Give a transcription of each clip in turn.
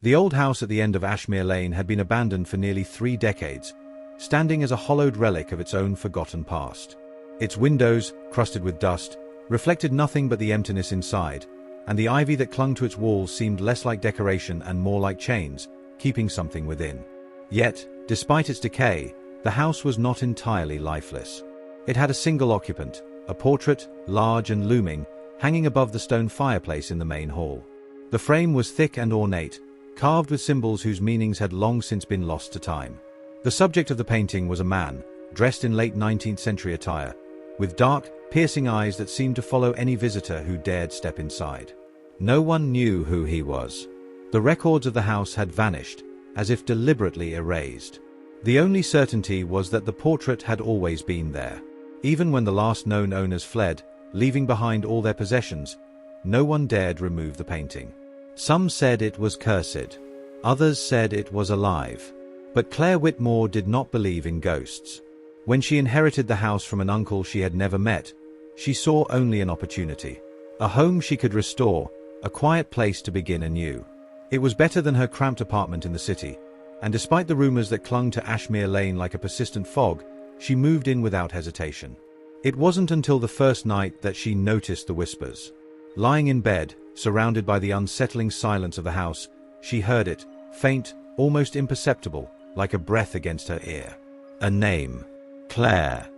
The old house at the end of Ashmere Lane had been abandoned for nearly 3 decades, standing as a hollowed relic of its own forgotten past. Its windows, crusted with dust, reflected nothing but the emptiness inside, and the ivy that clung to its walls seemed less like decoration and more like chains, keeping something within. Yet, despite its decay, the house was not entirely lifeless. It had a single occupant, a portrait, large and looming, hanging above the stone fireplace in the main hall. The frame was thick and ornate, carved with symbols whose meanings had long since been lost to time. The subject of the painting was a man, dressed in late 19th century attire, with dark, piercing eyes that seemed to follow any visitor who dared step inside. No one knew who he was. The records of the house had vanished, as if deliberately erased. The only certainty was that the portrait had always been there. Even when the last known owners fled, leaving behind all their possessions, no one dared remove the painting. Some said it was cursed. Others said it was alive. But Claire Whitmore did not believe in ghosts. When she inherited the house from an uncle she had never met, she saw only an opportunity. A home she could restore, a quiet place to begin anew. It was better than her cramped apartment in the city, and despite the rumors that clung to Ashmere Lane like a persistent fog, she moved in without hesitation. It wasn't until the first night that she noticed the whispers. Lying in bed, surrounded by the unsettling silence of the house, she heard it, faint, almost imperceptible, like a breath against her ear. A name. Claire.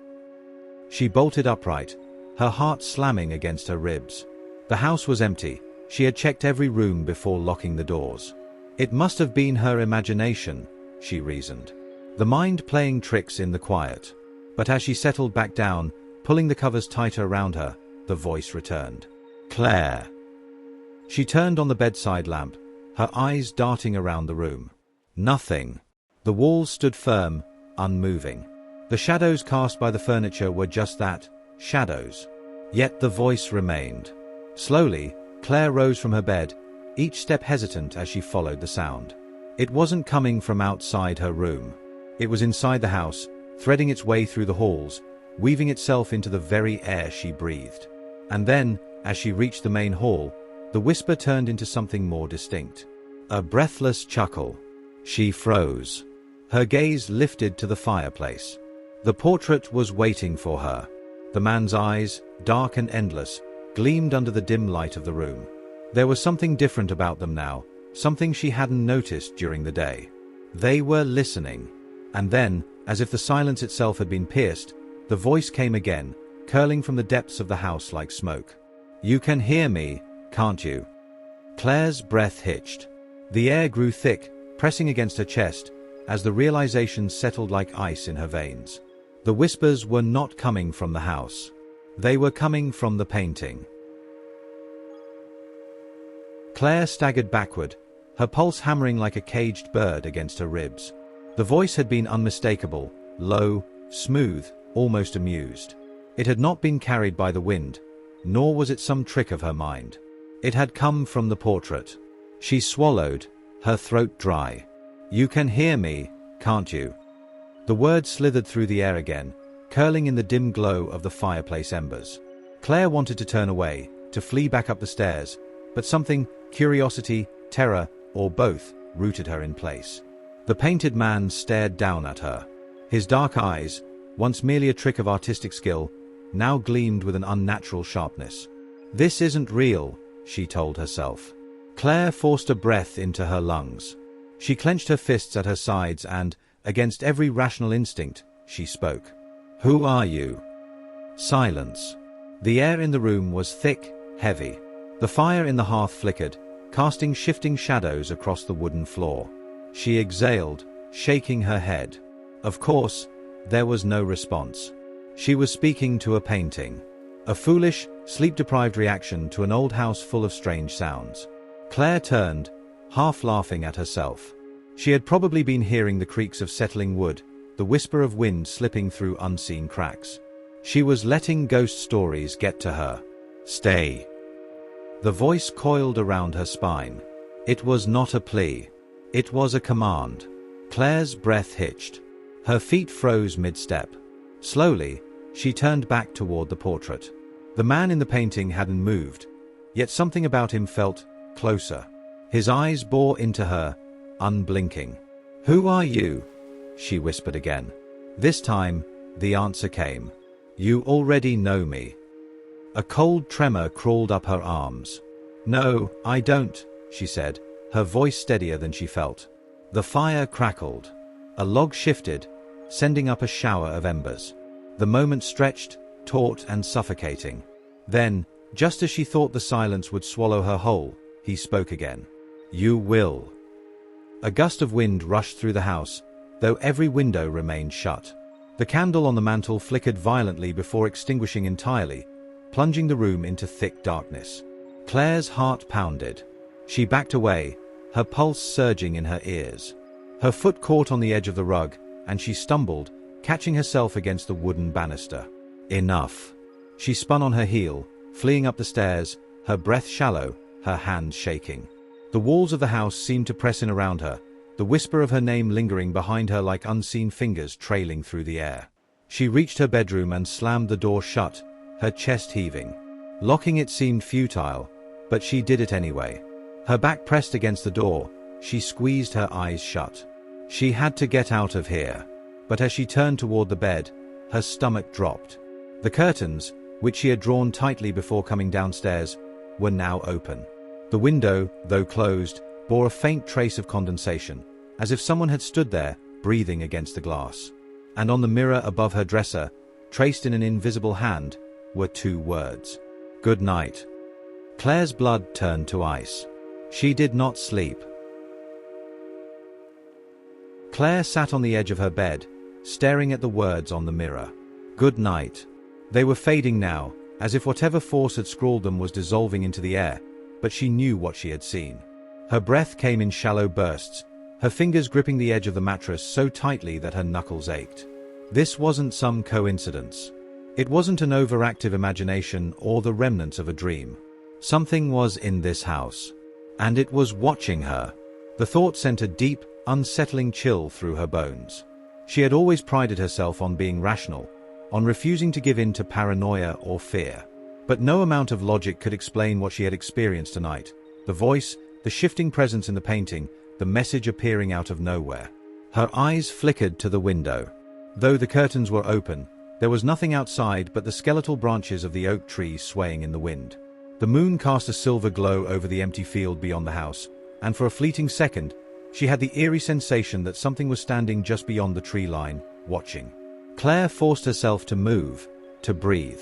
She bolted upright, her heart slamming against her ribs. The house was empty. She had checked every room before locking the doors. It must have been her imagination, she reasoned. The mind playing tricks in the quiet. But as she settled back down, pulling the covers tighter around her, the voice returned. Claire. She turned on the bedside lamp, her eyes darting around the room. Nothing. The walls stood firm, unmoving. The shadows cast by the furniture were just that, shadows. Yet the voice remained. Slowly, Claire rose from her bed, each step hesitant as she followed the sound. It wasn't coming from outside her room. It was inside the house, threading its way through the halls, weaving itself into the very air she breathed. And then, as she reached the main hall, the whisper turned into something more distinct. A breathless chuckle. She froze. Her gaze lifted to the fireplace. The portrait was waiting for her. The man's eyes, dark and endless, gleamed under the dim light of the room. There was something different about them now, something she hadn't noticed during the day. They were listening. And then, as if the silence itself had been pierced, the voice came again, curling from the depths of the house like smoke. You can hear me, can't you? Claire's breath hitched. The air grew thick, pressing against her chest, as the realization settled like ice in her veins. The whispers were not coming from the house. They were coming from the painting. Claire staggered backward, her pulse hammering like a caged bird against her ribs. The voice had been unmistakable, low, smooth, almost amused. It had not been carried by the wind, nor was it some trick of her mind. It had come from the portrait. She swallowed, her throat dry. You can hear me, can't you? The words slithered through the air again, curling in the dim glow of the fireplace embers. Claire wanted to turn away, to flee back up the stairs, but something, curiosity, terror, or both, rooted her in place. The painted man stared down at her. His dark eyes, once merely a trick of artistic skill, now gleamed with an unnatural sharpness. This isn't real, she told herself. Claire forced a breath into her lungs. She clenched her fists at her sides and, against every rational instinct, she spoke. Who are you? Silence. The air in the room was thick, heavy. The fire in the hearth flickered, casting shifting shadows across the wooden floor. She exhaled, shaking her head. Of course, there was no response. She was speaking to a painting. A foolish, sleep-deprived reaction to an old house full of strange sounds. Claire turned, half laughing at herself. She had probably been hearing the creaks of settling wood, the whisper of wind slipping through unseen cracks. She was letting ghost stories get to her. Stay. The voice coiled around her spine. It was not a plea. It was a command. Claire's breath hitched. Her feet froze mid-step. Slowly, she turned back toward the portrait. The man in the painting hadn't moved, yet something about him felt closer. His eyes bore into her, unblinking. "Who are you?" she whispered again. This time, the answer came. "You already know me." A cold tremor crawled up her arms. "No, I don't," she said, her voice steadier than she felt. The fire crackled. A log shifted, sending up a shower of embers. The moment stretched, taut and suffocating. Then, just as she thought the silence would swallow her whole, he spoke again. "You will." A gust of wind rushed through the house, though every window remained shut. The candle on the mantel flickered violently before extinguishing entirely, plunging the room into thick darkness. Claire's heart pounded. She backed away, her pulse surging in her ears. Her foot caught on the edge of the rug, and she stumbled, catching herself against the wooden banister. Enough. She spun on her heel, fleeing up the stairs, her breath shallow, her hands shaking. The walls of the house seemed to press in around her, the whisper of her name lingering behind her like unseen fingers trailing through the air. She reached her bedroom and slammed the door shut, her chest heaving. Locking it seemed futile, but she did it anyway. Her back pressed against the door, she squeezed her eyes shut. She had to get out of here. But as she turned toward the bed, her stomach dropped. The curtains, which she had drawn tightly before coming downstairs, were now open. The window, though closed, bore a faint trace of condensation, as if someone had stood there, breathing against the glass. And on the mirror above her dresser, traced in an invisible hand, were 2 words. "Good night." Claire's blood turned to ice. She did not sleep. Claire sat on the edge of her bed, staring at the words on the mirror. "Good night." They were fading now, as if whatever force had scrawled them was dissolving into the air, but she knew what she had seen. Her breath came in shallow bursts, her fingers gripping the edge of the mattress so tightly that her knuckles ached. This wasn't some coincidence. It wasn't an overactive imagination or the remnants of a dream. Something was in this house. And it was watching her. The thought sent a deep, unsettling chill through her bones. She had always prided herself on being rational, on refusing to give in to paranoia or fear. But no amount of logic could explain what she had experienced tonight. The voice, the shifting presence in the painting, the message appearing out of nowhere. Her eyes flickered to the window. Though the curtains were open, there was nothing outside but the skeletal branches of the oak trees swaying in the wind. The moon cast a silver glow over the empty field beyond the house, and for a fleeting second, she had the eerie sensation that something was standing just beyond the tree line, watching. Claire forced herself to move, to breathe.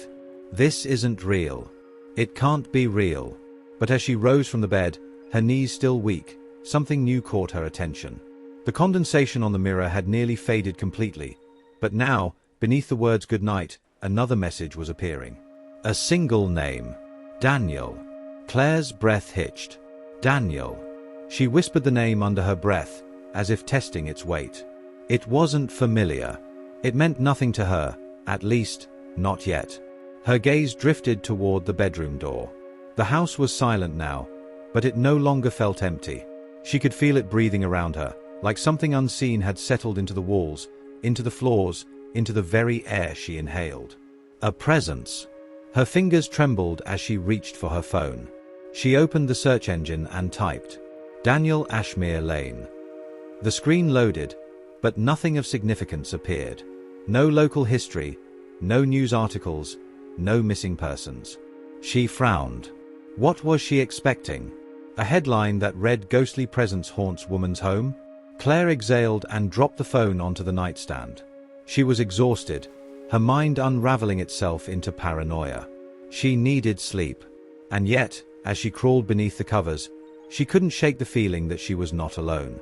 This isn't real. It can't be real. But as she rose from the bed, her knees still weak, something new caught her attention. The condensation on the mirror had nearly faded completely, but now, beneath the words "good night," another message was appearing. A single name. Daniel. Claire's breath hitched. Daniel. She whispered the name under her breath, as if testing its weight. It wasn't familiar. It meant nothing to her, at least, not yet. Her gaze drifted toward the bedroom door. The house was silent now, but it no longer felt empty. She could feel it breathing around her, like something unseen had settled into the walls, into the floors, into the very air she inhaled. A presence. Her fingers trembled as she reached for her phone. She opened the search engine and typed, "Daniel Ashmere Lane." The screen loaded, but nothing of significance appeared. No local history, no news articles, no missing persons. She frowned. What was she expecting? A headline that read "Ghostly Presence Haunts Woman's Home"? Claire exhaled and dropped the phone onto the nightstand. She was exhausted, her mind unraveling itself into paranoia. She needed sleep. And yet, as she crawled beneath the covers, she couldn't shake the feeling that she was not alone.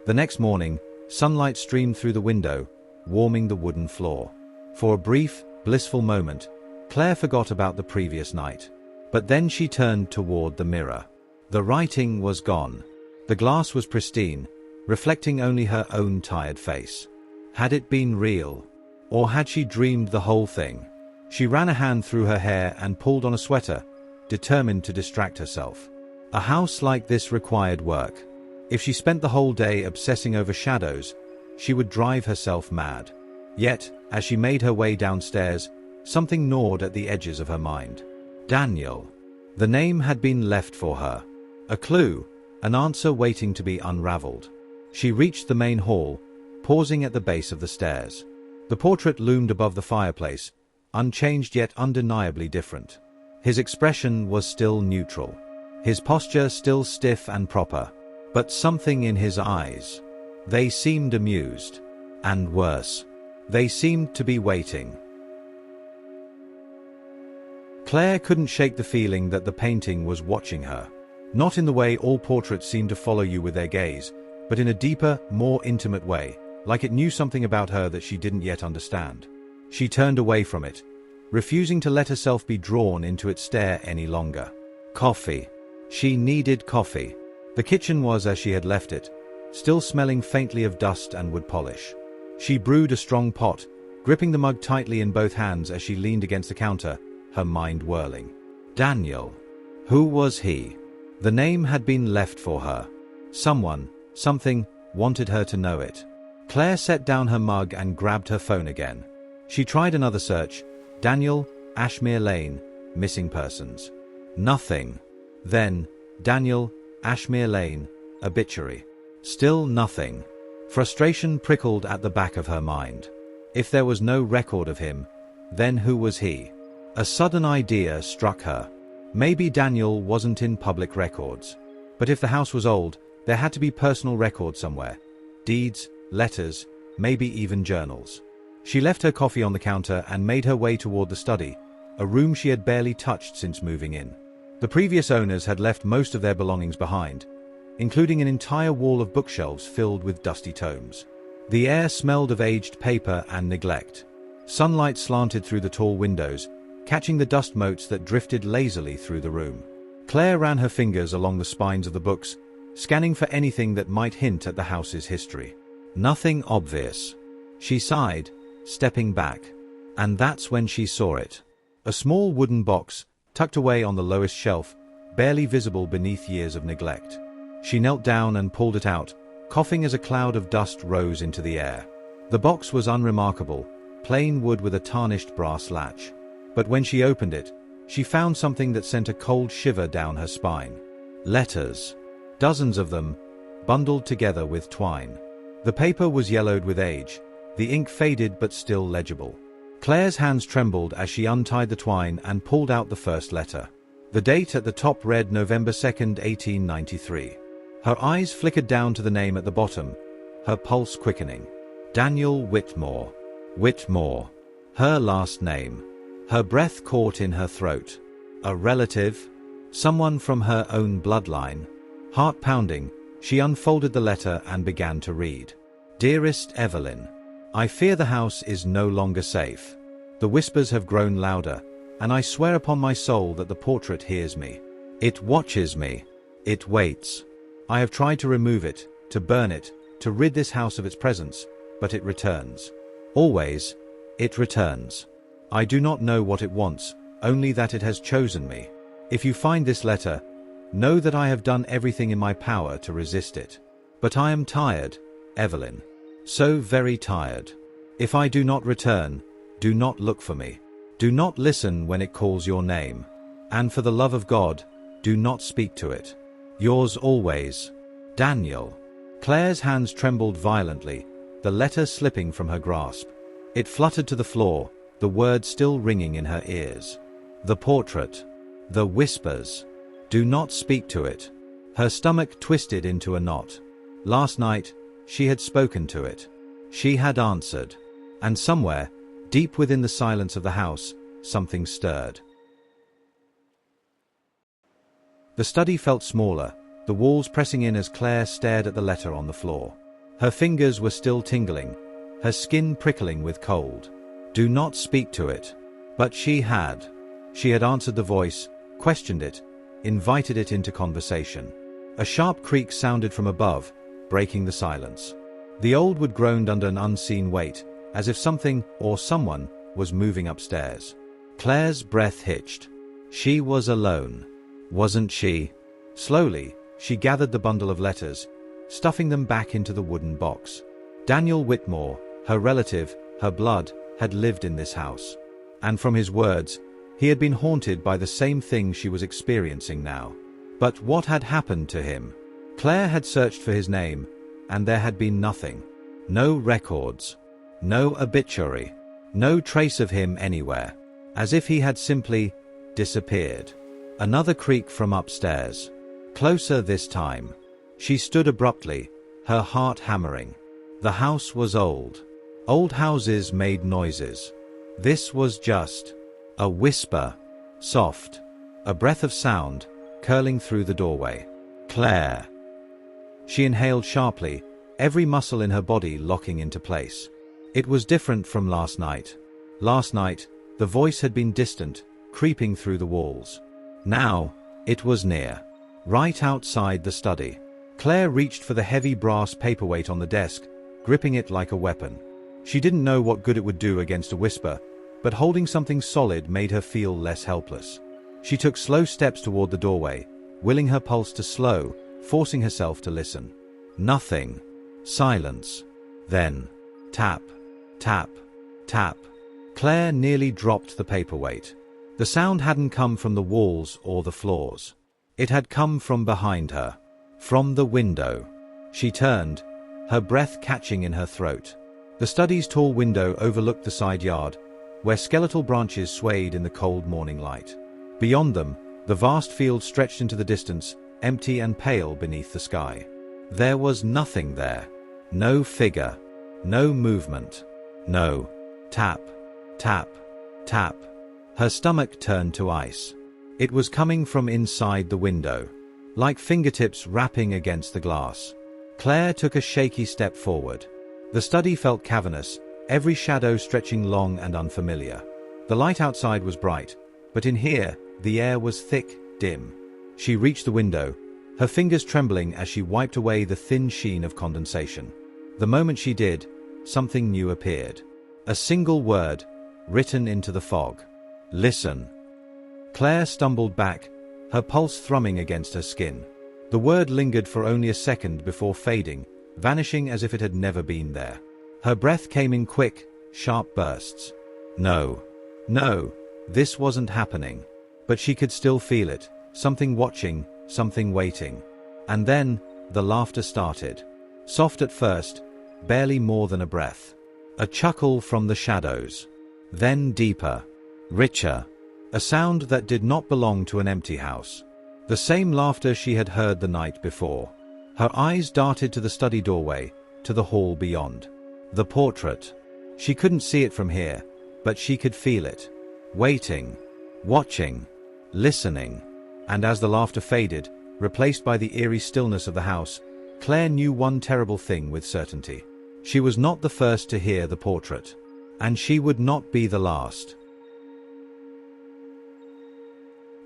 The next morning, sunlight streamed through the window, warming the wooden floor. For a brief, blissful moment, Claire forgot about the previous night. But then she turned toward the mirror. The writing was gone. The glass was pristine, reflecting only her own tired face. Had it been real? Or had she dreamed the whole thing? She ran a hand through her hair and pulled on a sweater, determined to distract herself. A house like this required work. If she spent the whole day obsessing over shadows, she would drive herself mad. Yet, as she made her way downstairs, something gnawed at the edges of her mind. Daniel. The name had been left for her. A clue, an answer waiting to be unraveled. She reached the main hall, pausing at the base of the stairs. The portrait loomed above the fireplace, unchanged yet undeniably different. His expression was still neutral, his posture still stiff and proper, but something in his eyes. They seemed amused. And worse, they seemed to be waiting. Claire couldn't shake the feeling that the painting was watching her. Not in the way all portraits seem to follow you with their gaze, but in a deeper, more intimate way, like it knew something about her that she didn't yet understand. She turned away from it, refusing to let herself be drawn into its stare any longer. Coffee. She needed coffee. The kitchen was as she had left it, still smelling faintly of dust and wood polish. She brewed a strong pot, gripping the mug tightly in both hands as she leaned against the counter, her mind whirling. Daniel. Who was he? The name had been left for her. Someone, something, wanted her to know it. Claire set down her mug and grabbed her phone again. She tried another search. Daniel, Ashmere Lane, missing persons. Nothing. Then, Daniel, Ashmere Lane, obituary. Still nothing. Frustration prickled at the back of her mind. If there was no record of him, then who was he? A sudden idea struck her. Maybe Daniel wasn't in public records. But if the house was old, there had to be personal records somewhere. Deeds, letters, maybe even journals. She left her coffee on the counter and made her way toward the study, a room she had barely touched since moving in. The previous owners had left most of their belongings behind, including an entire wall of bookshelves filled with dusty tomes. The air smelled of aged paper and neglect. Sunlight slanted through the tall windows, catching the dust motes that drifted lazily through the room. Claire ran her fingers along the spines of the books, scanning for anything that might hint at the house's history. Nothing obvious. She sighed, stepping back. And that's when she saw it. A small wooden box, tucked away on the lowest shelf, barely visible beneath years of neglect. She knelt down and pulled it out, coughing as a cloud of dust rose into the air. The box was unremarkable, plain wood with a tarnished brass latch. But when she opened it, she found something that sent a cold shiver down her spine. Letters. Dozens of them, bundled together with twine. The paper was yellowed with age, the ink faded but still legible. Claire's hands trembled as she untied the twine and pulled out the first letter. The date at the top read November 2nd, 1893. Her eyes flickered down to the name at the bottom, her pulse quickening. Daniel Whitmore. Whitmore. Her last name. Her breath caught in her throat. A relative? Someone from her own bloodline? Heart pounding, she unfolded the letter and began to read. Dearest Evelyn, I fear the house is no longer safe. The whispers have grown louder, and I swear upon my soul that the portrait hears me. It watches me. It waits. I have tried to remove it, to burn it, to rid this house of its presence, but it returns. Always, it returns. I do not know what it wants, only that it has chosen me. If you find this letter, know that I have done everything in my power to resist it. But I am tired, Evelyn. So very tired. If I do not return, do not look for me. Do not listen when it calls your name. And for the love of God, do not speak to it. Yours always, Daniel. Claire's hands trembled violently, the letter slipping from her grasp. It fluttered to the floor, the words still ringing in her ears. The portrait. The whispers. Do not speak to it. Her stomach twisted into a knot. Last night, she had spoken to it. She had answered. And somewhere, deep within the silence of the house, something stirred. The study felt smaller, the walls pressing in as Claire stared at the letter on the floor. Her fingers were still tingling, her skin prickling with cold. Do not speak to it. But she had. She had answered the voice, questioned it, invited it into conversation. A sharp creak sounded from above, breaking the silence. The old wood groaned under an unseen weight, as if something or someone was moving upstairs. Claire's breath hitched. She was alone. Wasn't she? Slowly, she gathered the bundle of letters, stuffing them back into the wooden box. Daniel Whitmore, her relative, her blood, had lived in this house. And from his words, he had been haunted by the same thing she was experiencing now. But what had happened to him? Claire had searched for his name, and there had been nothing. No records. No obituary. No trace of him anywhere. As if he had simply disappeared. Another creak from upstairs. Closer this time. She stood abruptly, her heart hammering. The house was old. Old houses made noises. This was just a whisper. Soft. A breath of sound, curling through the doorway. Claire. She inhaled sharply, every muscle in her body locking into place. It was different from last night. Last night, the voice had been distant, creeping through the walls. Now, it was near. Right outside the study. Claire reached for the heavy brass paperweight on the desk, gripping it like a weapon. She didn't know what good it would do against a whisper, but holding something solid made her feel less helpless. She took slow steps toward the doorway, willing her pulse to slow, forcing herself to listen. Nothing. Silence. Then, tap, tap, tap. Claire nearly dropped the paperweight. The sound hadn't come from the walls or the floors. It had come from behind her. From the window. She turned, her breath catching in her throat. The study's tall window overlooked the side yard, where skeletal branches swayed in the cold morning light. Beyond them, the vast field stretched into the distance, empty and pale beneath the sky. There was nothing there. No figure. No movement. No. Tap. Tap. Tap. Her stomach turned to ice. It was coming from inside the window, like fingertips rapping against the glass. Claire took a shaky step forward. The study felt cavernous, every shadow stretching long and unfamiliar. The light outside was bright, but in here, the air was thick, dim. She reached the window, her fingers trembling as she wiped away the thin sheen of condensation. The moment she did, something new appeared. A single word, written into the fog. Listen. Claire stumbled back, her pulse thrumming against her skin. The word lingered for only a second before fading, vanishing as if it had never been there. Her breath came in quick, sharp bursts. No. No. This wasn't happening. But she could still feel it. Something watching, something waiting. And then, the laughter started. Soft at first, barely more than a breath. A chuckle from the shadows. Then deeper. Richer. A sound that did not belong to an empty house. The same laughter she had heard the night before. Her eyes darted to the study doorway, to the hall beyond. The portrait. She couldn't see it from here, but she could feel it. Waiting. Watching. Listening. And as the laughter faded, replaced by the eerie stillness of the house, Claire knew one terrible thing with certainty. She was not the first to hear the portrait. And she would not be the last.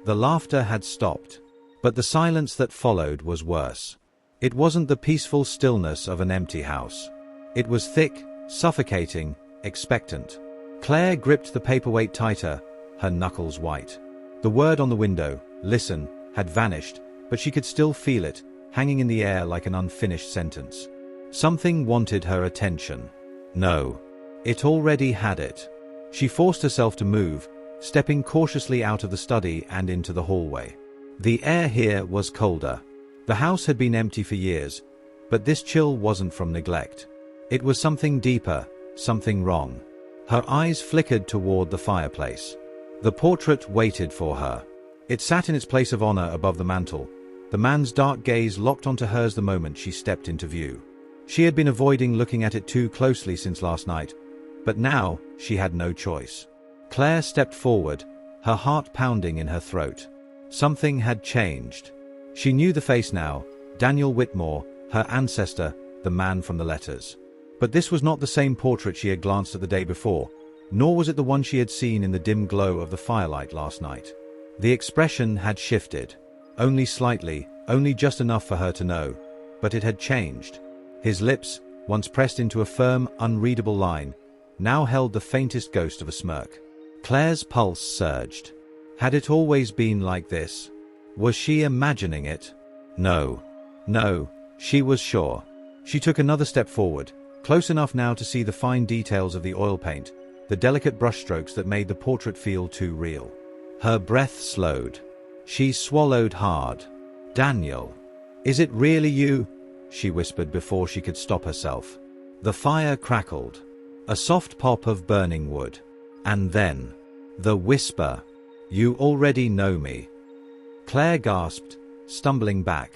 The laughter had stopped, but the silence that followed was worse. It wasn't the peaceful stillness of an empty house. It was thick, suffocating, expectant. Claire gripped the paperweight tighter, her knuckles white. The word on the window, listen, had vanished, but she could still feel it, hanging in the air like an unfinished sentence. Something wanted her attention. No. It already had it. She forced herself to move, stepping cautiously out of the study and into the hallway. The air here was colder. The house had been empty for years, but this chill wasn't from neglect. It was something deeper, something wrong. Her eyes flickered toward the fireplace. The portrait waited for her. It sat in its place of honor above the mantel, the man's dark gaze locked onto hers the moment she stepped into view. She had been avoiding looking at it too closely since last night, but now she had no choice. Claire stepped forward, her heart pounding in her throat. Something had changed. She knew the face now, Daniel Whitmore, her ancestor, the man from the letters. But this was not the same portrait she had glanced at the day before, nor was it the one she had seen in the dim glow of the firelight last night. The expression had shifted. Only slightly, only just enough for her to know, but it had changed. His lips, once pressed into a firm, unreadable line, now held the faintest ghost of a smirk. Claire's pulse surged. Had it always been like this? Was she imagining it? No. No, she was sure. She took another step forward, close enough now to see the fine details of the oil paint, the delicate brushstrokes that made the portrait feel too real. Her breath slowed. She swallowed hard. Daniel. Is it really you? She whispered before she could stop herself. The fire crackled. A soft pop of burning wood. And then, the whisper. You already know me. Claire gasped, stumbling back.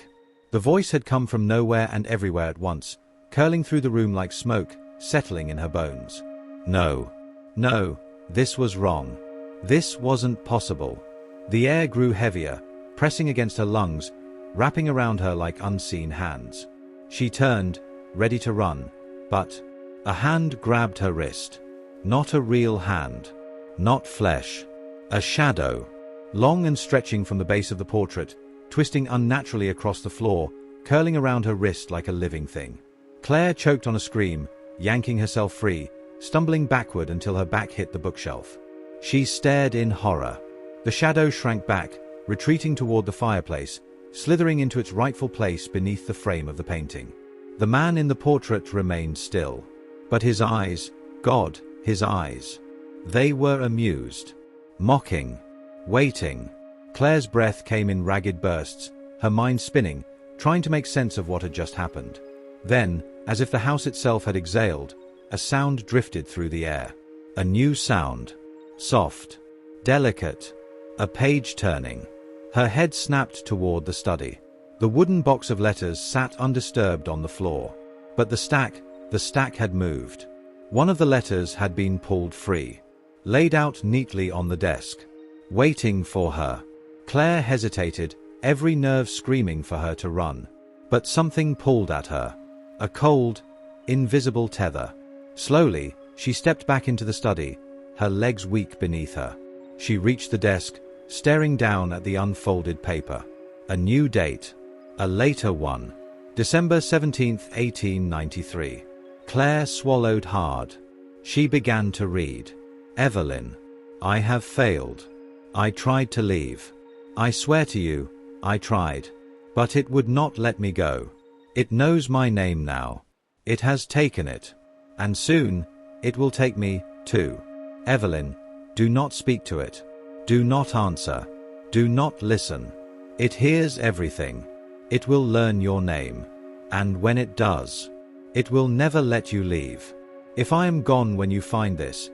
The voice had come from nowhere and everywhere at once, curling through the room like smoke, settling in her bones. No. No, this was wrong. This wasn't possible. The air grew heavier, pressing against her lungs, wrapping around her like unseen hands. She turned, ready to run, but a hand grabbed her wrist. Not a real hand. Not flesh. A shadow. Long and stretching from the base of the portrait, twisting unnaturally across the floor, curling around her wrist like a living thing. Claire choked on a scream, yanking herself free, stumbling backward until her back hit the bookshelf. She stared in horror. The shadow shrank back, retreating toward the fireplace, slithering into its rightful place beneath the frame of the painting. The man in the portrait remained still. But his eyes, God, his eyes. They were amused. Mocking. Waiting. Claire's breath came in ragged bursts, her mind spinning, trying to make sense of what had just happened. Then, as if the house itself had exhaled, a sound drifted through the air. A new sound. Soft. Delicate. A page turning. Her head snapped toward the study. The wooden box of letters sat undisturbed on the floor. But the stack had moved. One of the letters had been pulled free. Laid out neatly on the desk. Waiting for her. Claire hesitated, every nerve screaming for her to run. But something pulled at her. A cold, invisible tether. Slowly, she stepped back into the study, her legs weak beneath her. She reached the desk, staring down at the unfolded paper. A new date. A later one. December 17th, 1893. Claire swallowed hard. She began to read. Evelyn. I have failed. I tried to leave. I swear to you, I tried. But it would not let me go. It knows my name now. It has taken it. And soon, it will take me, too. Evelyn, do not speak to it. Do not answer. Do not listen. It hears everything. It will learn your name. And when it does, it will never let you leave. If I am gone when you find this,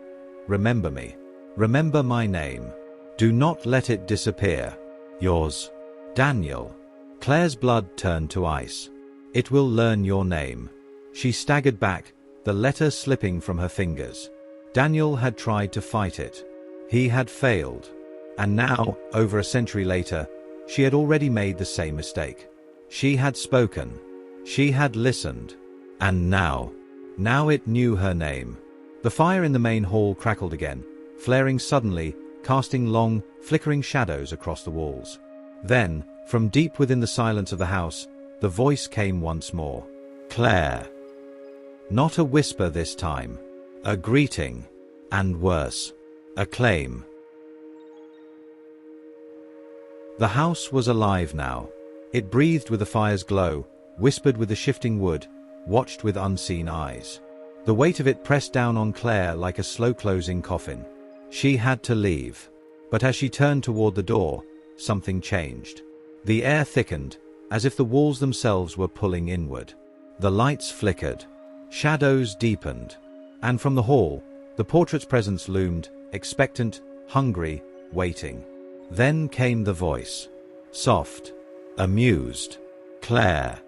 remember me. Remember my name. Do not let it disappear. Yours, Daniel. Claire's blood turned to ice. It will learn your name. She staggered back, the letter slipping from her fingers. Daniel had tried to fight it. He had failed. And now, over a century later, she had already made the same mistake. She had spoken. She had listened. And now it knew her name. The fire in the main hall crackled again, flaring suddenly, casting long, flickering shadows across the walls. Then, from deep within the silence of the house, the voice came once more. Claire. Not a whisper this time. A greeting. And worse. A claim. The house was alive now. It breathed with the fire's glow, whispered with the shifting wood, watched with unseen eyes. The weight of it pressed down on Claire like a slow-closing coffin. She had to leave. But as she turned toward the door, something changed. The air thickened, as if the walls themselves were pulling inward. The lights flickered. Shadows deepened. And from the hall, the portrait's presence loomed, expectant, hungry, waiting. Then came the voice. Soft. Amused. Claire.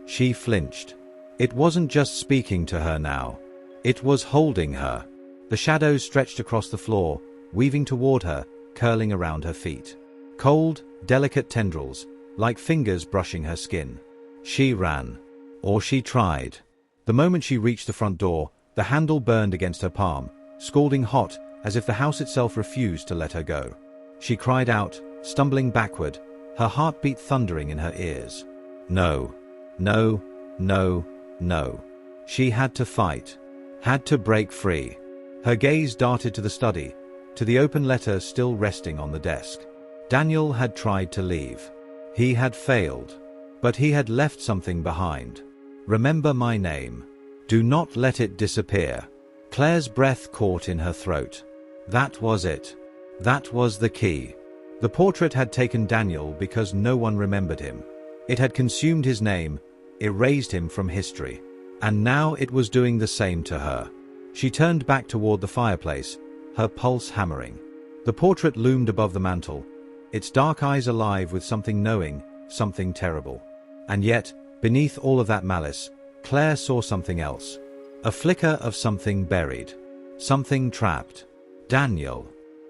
She flinched. It wasn't just speaking to her now. It was holding her. The shadows stretched across the floor, weaving toward her, curling around her feet. Cold, delicate tendrils, like fingers brushing her skin. She ran. Or she tried. The moment she reached the front door, the handle burned against her palm, scalding hot, as if the house itself refused to let her go. She cried out, stumbling backward, her heartbeat thundering in her ears. No. No. No. No. She had to fight. Had to break free. Her gaze darted to the study, to the open letter still resting on the desk. Daniel had tried to leave. He had failed. But he had left something behind. Remember my name. Do not let it disappear. Claire's breath caught in her throat. That was it. That was the key. The portrait had taken Daniel because no one remembered him. It had consumed his name, erased him from history. And now it was doing the same to her. She turned back toward the fireplace, her pulse hammering. The portrait loomed above the mantel, its dark eyes alive with something knowing, something terrible. And yet, beneath all of that malice, Claire saw something else. A flicker of something buried. Something trapped. Daniel.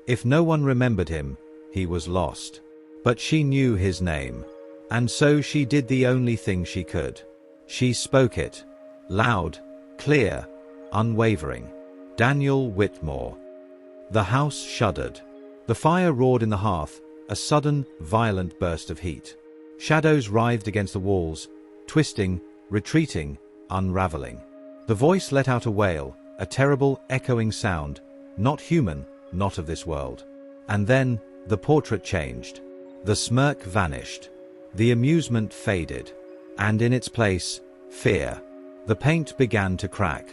If no one remembered him, he was lost. But she knew his name. And so she did the only thing she could. She spoke it. Loud, clear, unwavering. Daniel Whitmore. The house shuddered. The fire roared in the hearth, a sudden, violent burst of heat. Shadows writhed against the walls, twisting, retreating, unraveling. The voice let out a wail, a terrible, echoing sound, not human, not of this world. And then, the portrait changed. The smirk vanished. The amusement faded. And in its place, fear. The paint began to crack.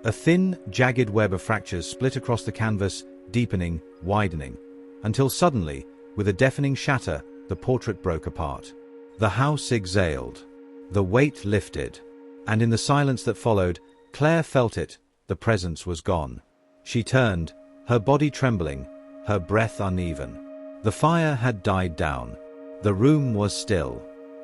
A thin, jagged web of fractures split across the canvas, deepening, widening, until suddenly, with a deafening shatter, the portrait broke apart. The house exhaled. The weight lifted. And in the silence that followed, Claire felt it, the presence was gone. She turned, her body trembling, her breath uneven. The fire had died down. The room was still.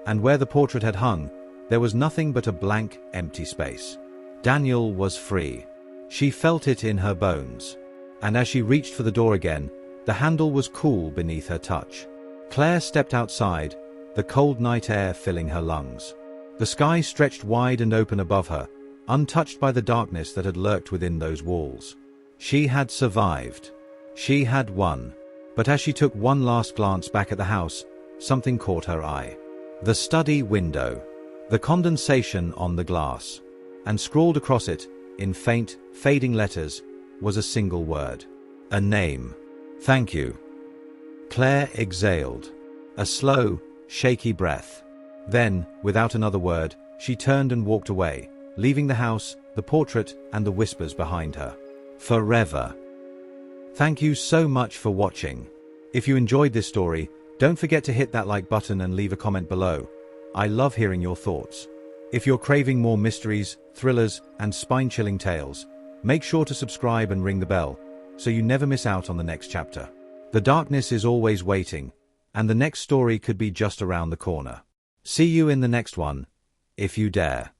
And where the portrait had hung, there was nothing but a blank, empty space. Daniel was free. She felt it in her bones. And as she reached for the door again, the handle was cool beneath her touch. Claire stepped outside, the cold night air filling her lungs. The sky stretched wide and open above her, untouched by the darkness that had lurked within those walls. She had survived. She had won. But as she took one last glance back at the house, something caught her eye. The study window. The condensation on the glass. And scrawled across it, in faint, fading letters, was a single word. A name. Thank you. Claire exhaled. A slow, shaky breath. Then, without another word, she turned and walked away, leaving the house, the portrait, and the whispers behind her. Forever. Thank you so much for watching. If you enjoyed this story, don't forget to hit that like button and leave a comment below. I love hearing your thoughts. If you're craving more mysteries, thrillers, and spine-chilling tales, make sure to subscribe and ring the bell, so you never miss out on the next chapter. The darkness is always waiting, and the next story could be just around the corner. See you in the next one, if you dare.